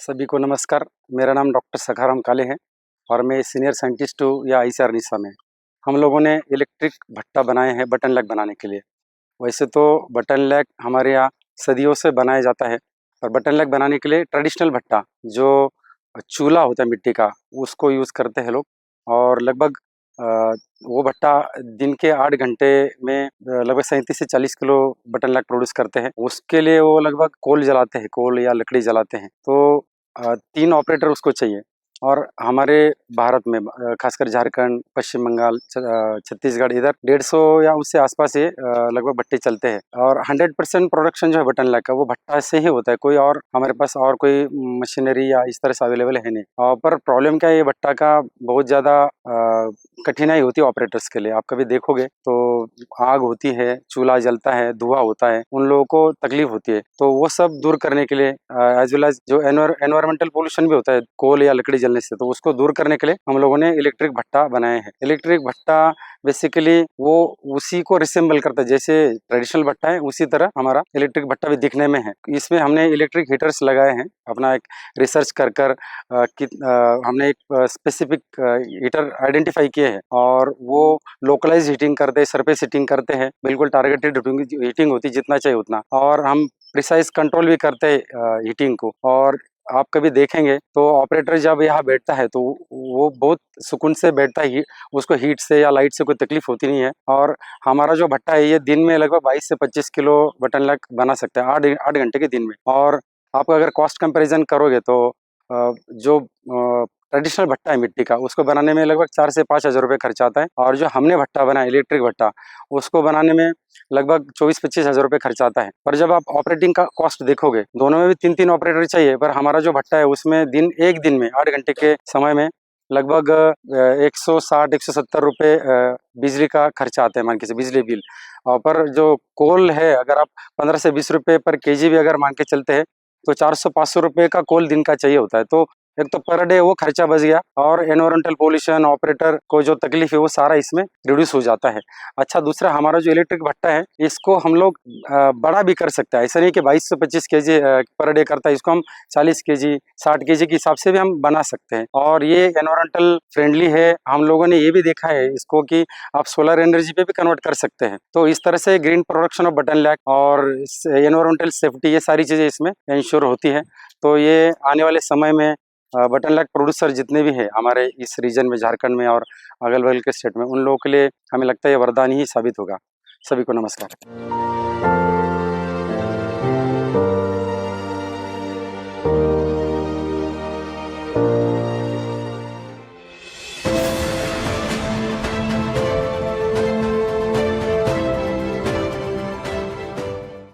सभी को नमस्कार। मेरा नाम डॉक्टर सखाराम काले है और मैं सीनियर साइंटिस्ट हूँ या आईसीआर निशा में। हम लोगों ने इलेक्ट्रिक भट्टा बनाए हैं बटन लैक बनाने के लिए। वैसे तो बटन लैक हमारे यहाँ सदियों से बनाया जाता है, पर बटन लैक बनाने के लिए ट्रेडिशनल भट्टा जो चूल्हा होता है मिट्टी का, उसको यूज़ करते हैं लोग। और लगभग अ, वो भट्टा दिन के 8 घंटे में लगभग 37 से 40 किलो बटन लैक प्रोड्यूस करते हैं। उसके लिए वो लगभग कोल जलाते हैं, कोल या लकड़ी जलाते हैं। तो 3 ऑपरेटर उसको चाहिए। और हमारे भारत में खासकर झारखंड, पश्चिम बंगाल, छत्तीसगढ़ इधर 150 या उससे आसपास ये लगभग भट्टे चलते हैं। और 100% प्रोडक्शन जो है बटन लैक का वो भट्टा से ही होता है। कोई और हमारे पास और कोई मशीनरी या इस तरह से अवेलेबल है नहीं। पर प्रॉब्लम क्या है, ये भट्टा का बहुत ज़्यादा कठिनाई होती है ऑपरेटर्स के लिए। आप कभी देखोगे तो आग होती है, चूल्हा जलता है, धुआं होता है, उन लोगों को तकलीफ होती है। तो वो सब दूर करने के लिए एज वेल एज जो एनवायरमेंटल पोल्यूशन भी होता है कोल या लकड़ी जलने से, तो उसको दूर करने के लिए हम लोगों ने इलेक्ट्रिक भट्टा बनाए हैं। इलेक्ट्रिक भट्टा बेसिकली वो उसी को रिसेंबल करता है, जैसे ट्रेडिशनल भट्टा है उसी तरह हमारा इलेक्ट्रिक भट्टा भी दिखने में है। इसमें हमने इलेक्ट्रिक हीटर्स लगाए हैं। अपना एक रिसर्च कर हमने एक स्पेसिफिक हीटर आइडेंटिफाई किए हैं और वो लोकलाइज हीटिंग करते हैं, सरफेस हीटिंग करते हैं, बिल्कुल टारगेटेड हीटिंग होती है, जितना चाहिए उतना। और हम प्रिसाइज कंट्रोल भी करते हैं हीटिंग को। और आप कभी देखेंगे तो ऑपरेटर जब यहाँ बैठता है तो वो बहुत सुकून से बैठता है, उसको हीट से या लाइट से कोई तकलीफ होती नहीं है। और हमारा जो भट्टा है ये दिन में लगभग 22 से 25 किलो बटन लैक बना सकता है 8 घंटे के दिन में। और आप अगर कॉस्ट कंपैरिजन करोगे तो जो ट्रेडिशनल भट्टा है मिट्टी का, उसको बनाने में लगभग 4 से 5 हज़ार रुपये खर्च आता है। और जो हमने भट्टा बनाया इलेक्ट्रिक भट्टा, उसको बनाने में लगभग 24-25 हज़ार रुपये खर्च आता है। पर जब आप ऑपरेटिंग का कॉस्ट देखोगे, दोनों में भी 3-3 ऑपरेटर चाहिए, पर हमारा जो भट्टा है उसमें एक दिन में 8 घंटे के समय में लगभग 160-170 रुपये बिजली का खर्चा आता है, मान के चलिए बिजली बिल। पर जो कोल है, अगर आप 15 से 20 रुपये पर केजी भी अगर मान के चलते हैं तो 400-500 रुपये का कोल दिन का चाहिए होता है। तो एक तो पर डे वो खर्चा बच गया और एनवायरमेंटल पोल्यूशन, ऑपरेटर को जो तकलीफ है वो सारा इसमें रिड्यूस हो जाता है। अच्छा, दूसरा हमारा जो इलेक्ट्रिक भट्टा है इसको हम लोग बड़ा भी कर सकते हैं। ऐसा नहीं कि 22 से 25 केजी पर डे करता है, इसको हम 40 केजी, 60 केजी के हिसाब से भी हम बना सकते हैं। और ये एनवायरमेंटल फ्रेंडली है। हम लोगों ने ये भी देखा है इसको कि आप सोलर एनर्जी पे भी कन्वर्ट कर सकते हैं। तो इस तरह से green production of button lac और एनवायरमेंटल सेफ्टी, ये सारी चीज़ें इसमें इंश्योर होती है। तो ये आने वाले समय में बटन लैक प्रोड्यूसर जितने भी हैं हमारे इस रीजन में, झारखंड में और अगल बगल के स्टेट में, उन लोगों के लिए हमें लगता है ये वरदान ही साबित होगा। सभी को नमस्कार।